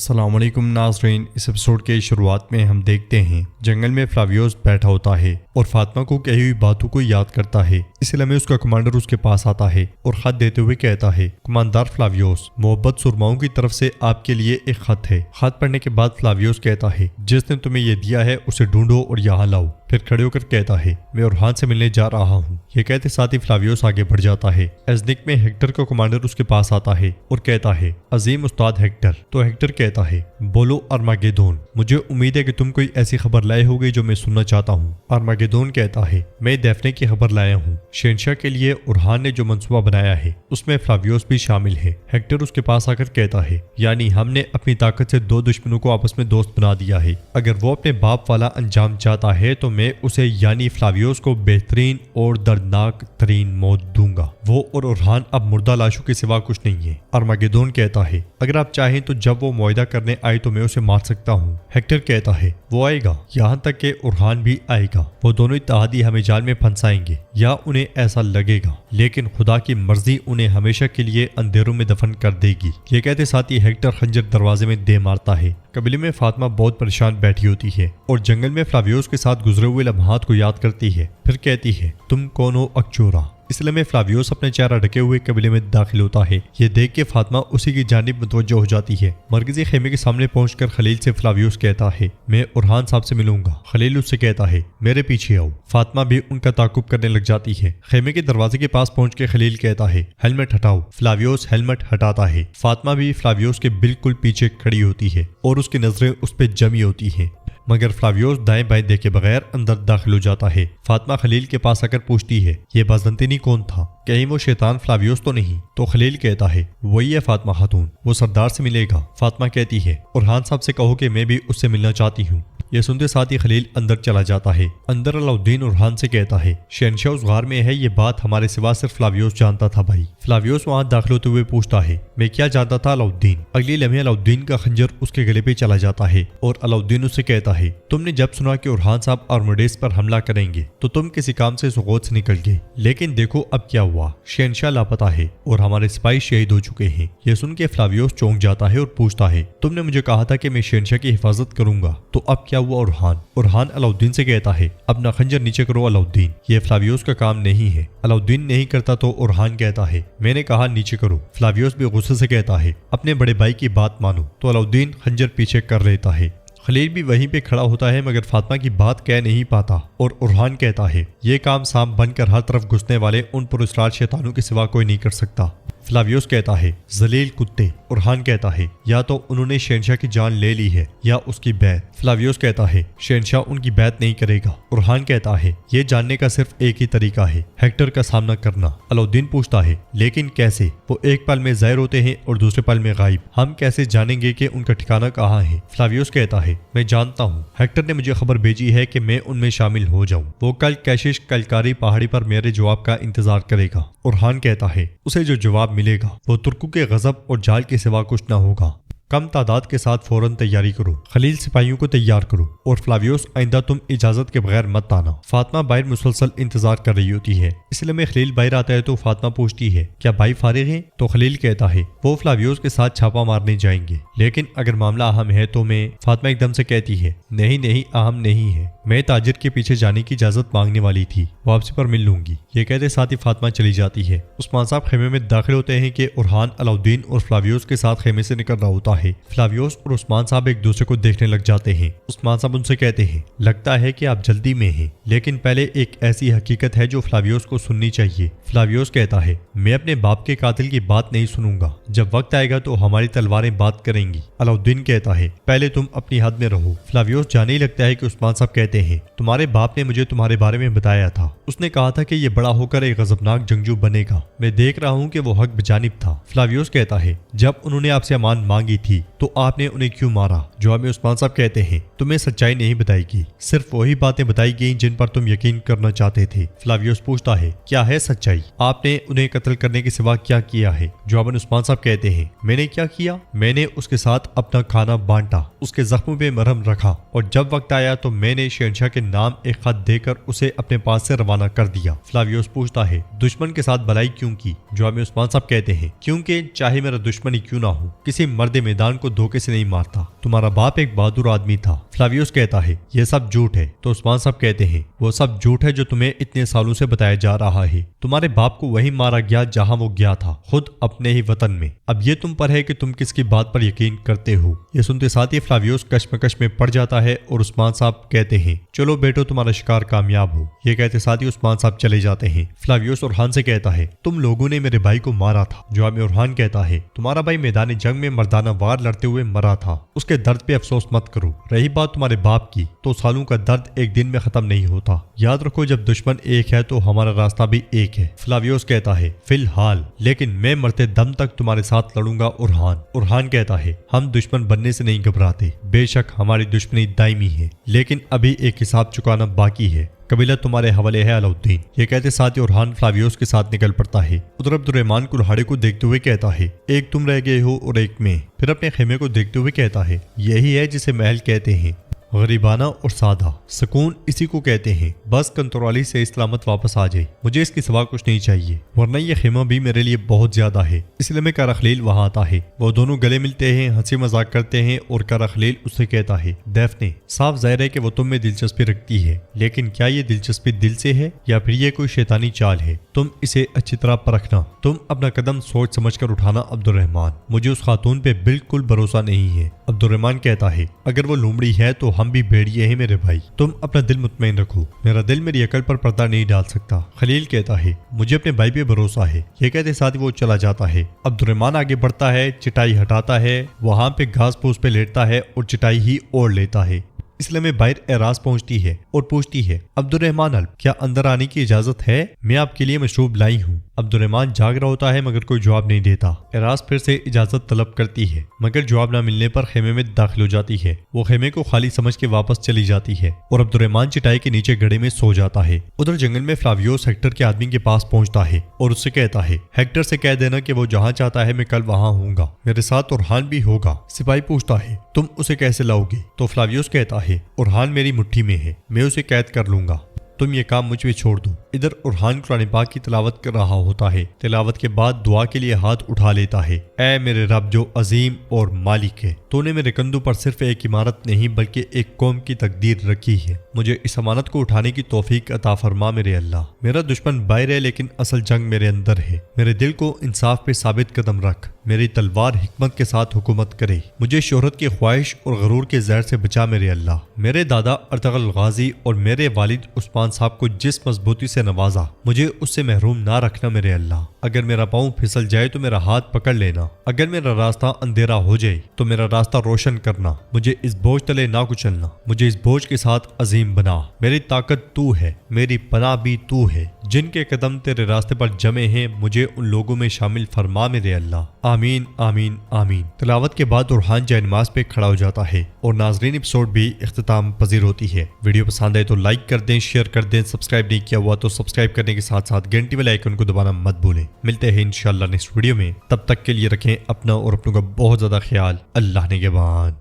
السلام علیکم ناظرین، اس ایپیسوڈ کے شروعات میں ہم دیکھتے ہیں جنگل میں فلاویوس بیٹھا ہوتا ہے اور فاطمہ کو کہی ہوئی باتوں کو یاد کرتا ہے۔ اس لمحے اس کا کمانڈر اس کے پاس آتا ہے اور خط دیتے ہوئے کہتا ہے، کماندار فلاویوس، محبت سرماؤں کی طرف سے آپ کے لیے ایک خط ہے۔ خط پڑھنے کے بعد فلاویوس کہتا ہے، جس نے تمہیں یہ دیا ہے اسے ڈھونڈو اور یہاں لاؤ۔ پھر کھڑے ہو کر کہتا ہے، میں اورحان سے ملنے جا رہا ہوں۔ یہ کہتے ساتھ ہی فلاویوس آگے بڑھ جاتا ہے۔ ایزنک میں ہیکٹر کا کمانڈر اس کے پاس آتا ہے اور کہتا ہے، عظیم استاد ہیکٹر۔ تو ہیکٹر کہتا ہے، بولو ارماگیدون، مجھے امید ہے کہ تم کوئی ایسی خبر لائے ہوگے جو میں سننا چاہتا ہوں۔ ارماگیدون کہتا ہے، میں دیفنے کی خبر لایا ہوں۔ شہنشاہ کے لیے اورحان نے جو منصوبہ بنایا ہے اس میں فلاویوس بھی شامل ہے۔ ہیکٹر اس کے پاس آ کر کہتا ہے، یعنی ہم نے اپنی طاقت سے دو دشمنوں کو آپس میں دوست بنا دیا ہے۔ اگر وہ اپنے باپ والا انجام چاہتا ہے تو میں اسے یعنی فلاویوس کو بہترین اور دردناک ترین موت دوں گا۔ وہ اور اورحان اب مردہ لاشوں کے سوا کچھ نہیں ہے۔ ارماگیدون کہتا ہے، اگر آپ چاہیں تو جب وہ معاہدہ کرنے آئے تو میں اسے مار سکتا ہوں۔ ہیکٹر کہتا ہے، وہ آئے گا، یہاں تک کہ اورحان بھی آئے گا۔ وہ دونوں اتحادی ہمیں جال میں پھنسائیں گے یا انہیں ایسا لگے گا، لیکن خدا کی مرضی انہیں ہمیشہ کے لیے اندھیروں میں دفن کر دے گی۔ یہ کہتے ساتھ ہی ہیکٹر خنجر دروازے میں دے مارتا ہے۔ قبیلے میں فاطمہ بہت پریشان بیٹھی ہوتی ہے اور جنگل میں فلاویوس کے ساتھ گزرے ہوئے لمحات کو یاد کرتی ہے۔ پھر کہتی ہے، تم کون ہو اکچورا؟ اس لمحے فلاویوس اپنے چہرہ ڈھکے ہوئے قبیلے میں داخل ہوتا ہے۔ یہ دیکھ کے فاطمہ اسی کی جانب متوجہ ہو جاتی ہے۔ مرکزی خیمے کے سامنے پہنچ کر خلیل سے فلاویوس کہتا ہے، میں اورحان صاحب سے ملوں گا۔ خلیل اس سے کہتا ہے، میرے پیچھے آؤ۔ فاطمہ بھی ان کا تعاقب کرنے لگ جاتی ہے۔ خیمے کے دروازے کے پاس پہنچ کے خلیل کہتا ہے، ہیلمٹ ہٹاؤ۔ فلاویوس ہیلمٹ ہٹاتا ہے۔ فاطمہ بھی فلاویوس کے بالکل پیچھے کھڑی ہوتی ہے اور اس کی نظریں اس پہ جمی ہوتی ہیں، مگر فلاویوس دائیں بائیں دیکھے بغیر اندر داخل ہو جاتا ہے۔ فاطمہ خلیل کے پاس آ کر پوچھتی ہے، یہ بازنطینی کون تھا؟ کہیں وہ شیطان فلاویوس تو نہیں؟ تو خلیل کہتا ہے، وہی ہے فاطمہ خاتون، وہ سردار سے ملے گا۔ فاطمہ کہتی ہے، اورحان صاحب سے کہو کہ میں بھی اس سے ملنا چاہتی ہوں۔ یہ سنتے ساتھ ہی خلیل اندر چلا جاتا ہے۔ اندر علاؤالدین اورحان سے کہتا ہے، شہنشاہ اس غار میں ہے، یہ بات ہمارے سوا صرف فلاویوس جانتا تھا بھائی۔ فلاویوس وہاں داخل ہوتے ہوئے پوچھتا ہے، میں کیا جانتا تھا علاؤالدین؟ اگلی لمحے علاؤالدین کا خنجر اس کے گلے پہ چلا جاتا ہے اور علاؤالدین اس سے کہتا ہے، تم نے جب سنا کہ اورحان صاحب آرمڈیس پر حملہ کریں گے تو تم کسی کام سے سغوت سے نکل گئے، لیکن دیکھو اب کیا ہوا، شہنشاہ لاپتہ ہے اور ہمارے سپاہی شہید ہو چکے ہیں۔ یہ سن کے فلاویوس چونک جاتا ہے اور پوچھتا ہے، تم نے مجھے کہا تھا کہ میں شہنشاہ کی حفاظت کروں گا، تو اب کیا ہوا اورحان علاؤالدین سے کہتا ہے، اپنا خنجر نیچے کرو علاؤالدین، یہ فلاویوس کا کام نہیں ہے۔ علاؤالدین نہیں کرتا تو اورحان کہتا ہے، میں نے کہا نیچے کرو۔ فلاویوس بھی غصے سے کہتا ہے، اپنے بڑے بھائی کی بات مانو۔ تو علاؤالدین خنجر پیچھے کر لیتا ہے۔ خلیل بھی وہیں پہ کھڑا ہوتا ہے مگر فاطمہ کی بات کہہ نہیں پاتا اور اورحان کہتا ہے، یہ کام سانپ بن کر ہر طرف گھسنے والے ان پراسرار شیطانوں کے سوا کوئی نہیں کر سکتا۔ فلاویوس کہتا ہے، ذلیل کتے۔ اورحان کہتا ہے، یا تو انہوں نے شہنشاہ کی جان لے لی ہے یا اس کی بیعت۔ فلاویوس کہتا ہے، شہنشاہ ان کی بیعت نہیں کرے گا۔ اورحان کہتا ہے، یہ جاننے کا صرف ایک ہی طریقہ ہے، ہیکٹر کا سامنا کرنا۔ علاؤالدین پوچھتا ہے، لیکن کیسے؟ وہ ایک پل میں ظاہر ہوتے ہیں اور دوسرے پل میں غائب، ہم کیسے جانیں گے کہ ان کا ٹھکانہ کہاں ہے؟ فلاویوس کہتا ہے، میں جانتا ہوں، ہیکٹر نے مجھے خبر بھیجی ہے کہ میں ان میں شامل ہو جاؤں۔ وہ کل کیشش کلکاری پہاڑی پر میرے جواب کا انتظار کرے گا۔ اورحان کہتا ہے، اسے جو جواب ملے گا وہ ترکوں کے غضب اور جال کے سوا کچھ نہ ہوگا۔ کم تعداد کے ساتھ فوراً تیاری کرو، خلیل سپاہیوں کو تیار کرو، اور فلاویوس آئندہ تم اجازت کے بغیر مت آنا۔ فاطمہ باہر مسلسل انتظار کر رہی ہوتی ہے۔ اس لیے میں خلیل باہر آتا ہے تو فاطمہ پوچھتی ہے، کیا بھائی فارغ ہیں؟ تو خلیل کہتا ہے، وہ فلاویوس کے ساتھ چھاپا مارنے جائیں گے، لیکن اگر معاملہ اہم ہے تو میں۔ فاطمہ ایک دم سے کہتی ہے، نہیں اہم نہیں ہے، میں تاجر کے پیچھے جانے کی اجازت مانگنے والی تھی، واپسی پر مل لوں گی۔ یہ کہتے ساتھ ہی فاطمہ چلی جاتی ہے۔ عثمان صاحب خیمے میں داخل ہوتے ہیں کہ اورحان علاؤالدین اور فلاویوس کے ساتھ خیمے سے نکل رہا ہوتا ہے۔ فلاویوس اور عثمان صاحب ایک دوسرے کو دیکھنے لگ جاتے ہیں۔ عثمان صاحب ان سے کہتے ہیں، لگتا ہے کہ آپ جلدی میں ہیں، لیکن پہلے ایک ایسی حقیقت ہے جو فلاویوس کو سننی چاہیے۔ فلاویوس کہتا ہے، میں اپنے باپ کے قاتل کی بات نہیں سنوں گا، جب وقت آئے گا تو ہماری تلواریں بات کریں گی۔ علاؤالدین کہتا ہے، پہلے تم اپنی حد میں رہو۔ فلاویوس جانے ہی لگتا ہے کہ عثمان صاحب کہتے ہیں، تمہارے باپ نے مجھے تمہارے بارے میں بتایا تھا، اس نے کہا تھا کہ یہ بڑا ہو کر ایک غضبناک جنگجو بنے گا، میں دیکھ رہا ہوں کہ وہ حق بجانب تھا۔ فلاویوس کہتا ہے، جب انہوں نے آپ سے امان مانگی تھی تو آپ نے انہیں کیوں مارا؟ جواب میں عثمان صاحب کہتے ہیں، تمہیں سچائی نہیں بتائی گی، صرف وہی باتیں بتائی گئیں جن پر تم یقین کرنا چاہتے تھے۔ فلاویوس پوچھتا ہے، کیا ہے سچائی؟ آپ نے انہیں قتل کرنے کے سوا کیا کیا ہے؟ جواباً عثمان صاحب کہتے ہیں، میں نے کیا کیا؟ میں نے اس کے ساتھ اپنا کھانا بانٹا، اس کے زخموں پہ مرہم رکھا، اور جب وقت آیا تو میں نے شہنشاہ کے نام ایک خط دے کر اسے اپنے پاس سے روانہ کر دیا۔ فلاویوس پوچھتا ہے دشمن کے ساتھ بھلائی کیوں کی؟ جواب میں عثمان صاحب کہتے ہیں کیونکہ چاہے میرا دشمن ہی کیوں نہ ہو کسی مرد میدان کو دھوکے سے نہیں مارتا، تمہارا باپ ایک بہادر آدمی تھا۔ فلاویوس کہتا ہے یہ سب جھوٹ ہے، تو عثمان صاحب کہتے ہیں وہ سب جھوٹ ہے جو تمہیں اتنے سالوں سے بتایا جا رہا ہے، تمہارے باپ کو وہی مارا گیا جہاں وہ گیا تھا، خود اپنے ہی وطن میں، اب یہ تم پر ہے کہ تم کس کی بات پر یقین کرتے ہو۔ یہ سنتے ساتھ ہی فلاویوس کشمکش میں پڑ جاتا ہے اور عثمان صاحب کہتے ہیں چلو بیٹو تمہارا شکار کامیاب ہو۔ یہ کہتے ساتھ ہی عثمان صاحب چلے جاتے ہیں۔ فلاویوس اورحان سے کہتا ہے تم لوگوں نے میرے بھائی کو مارا تھا۔ جواب میں اورحان کہتا ہے تمہارا بھائی میدان جنگ میں مردانہ وار لڑتے ہوئے مرا تھا، اس کے درد پہ افسوس مت کرو۔ رہی بات تمہارے باپ کی، تو سالوں کا درد ایک دن میں ختم نہیں ہوتا، یاد رکھو جب دشمن ایک ہے تو ہمارا راستہ بھی ایک ہے۔ فلاویوس کہتا ہے فی الحال، لیکن میں مرتے دم تک تمہارے ساتھ لڑوں گا اورحان کہتا ہے ہم دشمن بننے سے نہیں گھبراتے، بے شک ہماری دشمنی دائمی ہے، لیکن ابھی ایک حساب چکانا باقی ہے، قبیلہ تمہارے حوالے ہے علاؤالدین۔ یہ کہتے ساتھ ہی اورحان فلاویوس کے ساتھ نکل پڑتا ہے۔ ادھر عبد الرحمن کلہاڑے کو دیکھتے ہوئے کہتا ہے ایک تم رہ گئے ہو اور ایک میں، پھر اپنے خیمے کو دیکھتے ہوئے کہتا ہے یہی ہے جسے محل کہتے ہیں، غریبانہ اور سادہ، سکون اسی کو کہتے ہیں، بس کنترالی سے سلامت واپس آ جائے، مجھے اس کے سوا کچھ نہیں چاہیے، ورنہ یہ خیمہ بھی میرے لیے بہت زیادہ ہے۔ اس لیے میں کارخلیل وہاں آتا ہے، وہ دونوں گلے ملتے ہیں، ہنسی مذاق کرتے ہیں اور کارخلیل اسے کہتا ہے دیفنے صاف ظاہر ہے کہ وہ تم میں دلچسپی رکھتی ہے، لیکن کیا یہ دلچسپی دل سے ہے یا پھر یہ کوئی شیطانی چال ہے؟ تم اسے اچھی طرح پرکھنا، تم اپنا قدم سوچ سمجھ کر اٹھانا عبد الرحمن، مجھے اس خاتون پہ بالکل بھروسہ نہیں ہے۔ عبد الرحمن کہتا ہے اگر وہ لومڑی ہے تو ہم بھی بھیڑیے ہیں میرے بھائی، تم اپنا دل مطمئن رکھو، میرا دل میری عقل پر پردہ نہیں ڈال سکتا۔ خلیل کہتا ہے مجھے اپنے بھائی پہ بھروسہ ہے۔ یہ کہتے ساتھ وہ چلا جاتا ہے۔ عبد الرحمن آگے بڑھتا ہے، چٹائی ہٹاتا ہے، وہاں پہ گھاس پھوس پہ لیٹتا ہے اور چٹائی ہی اوڑھ لیتا ہے۔ اس لیے میں باہر اعراض پہنچتی ہے اور پوچھتی ہے عبد الرحمن الب کیا اندر آنے کی اجازت ہے؟ میں آپ کے لیے مشروب لائی ہوں۔ عبد الرحمن جاگ رہا ہوتا ہے مگر کوئی جواب نہیں دیتا۔ اعراض پھر سے اجازت طلب کرتی ہے مگر جواب نہ ملنے پر خیمے میں داخل ہو جاتی ہے۔ وہ خیمے کو خالی سمجھ کے واپس چلی جاتی ہے اور عبد الرحمن چٹائی کے نیچے گڑھے میں سو جاتا ہے۔ ادھر جنگل میں فلاویوس ہیکٹر کے آدمی کے پاس پہنچتا ہے اور اس سے کہتا ہے ہیکٹر سے کہہ دینا کہ وہ جہاں چاہتا ہے میں کل وہاں ہوں گا، میرے ساتھ اورحان بھی ہوگا۔ سپاہی پوچھتا ہے تم اسے کیسے لاؤ گے؟ تو فلاویوس کہتا ہے اورحان میری مٹھی میں ہے، میں اسے قید کر لوں گا، تم یہ کام مجھ پہ چھوڑ دو۔ ادھر اورحان قرآن پاک کی تلاوت کر رہا ہوتا ہے، تلاوت کے بعد دعا کے لیے ہاتھ اٹھا لیتا ہے۔ اے میرے رب جو عظیم اور مالک ہے، تو نے میرے کندھوں پر صرف ایک عمارت نہیں بلکہ ایک قوم کی تقدیر رکھی ہے، مجھے اس امانت کو اٹھانے کی توفیق عطا فرما میرے اللہ۔ میرا دشمن باہر ہے لیکن اصل جنگ میرے اندر ہے، میرے دل کو انصاف پہ ثابت قدم رکھ، میری تلوار حکمت کے ساتھ حکومت کرے، مجھے شہرت کی خواہش اور غرور کے زہر سے بچا میرے اللہ۔ میرے دادا ارطغرل غازی اور میرے والد عثمان صاحب کو جس مضبوطی سے نوازا، مجھے اس سے محروم نہ رکھنا میرے اللہ۔ اگر میرا پاؤں پھسل جائے تو میرا ہاتھ پکڑ لینا، اگر میرا راستہ اندھیرا ہو جائے تو میرا راستہ روشن کرنا، مجھے اس بوجھ تلے نہ کچلنا، مجھے اس بوجھ کے ساتھ عظیم بنا۔ میری طاقت تو ہے، میری پناہ بھی تو ہے، جن کے قدم تیرے راستے پر جمے ہیں مجھے ان لوگوں میں شامل فرما میرے اللہ۔ آمین آمین آمین۔ تلاوت کے بعد اورحان جائے نماز پہ کھڑا ہو جاتا ہے اور ناظرین ایپیسوڈ بھی اختتام پذیر ہوتی ہے۔ ویڈیو پسند آئے تو لائک کر دیں، شیئر کر دیں، سبسکرائب نہیں کیا ہوا تو سبسکرائب کرنے کے ساتھ ساتھ گھنٹی والے آئیکن کو دبانا مت بھولیں۔ ملتے ہیں انشاءاللہ نیکسٹ ویڈیو میں، تب تک کے لیے رکھیں اپنا اور اپنوں کا بہت زیادہ خیال۔ اللہ نگہبان۔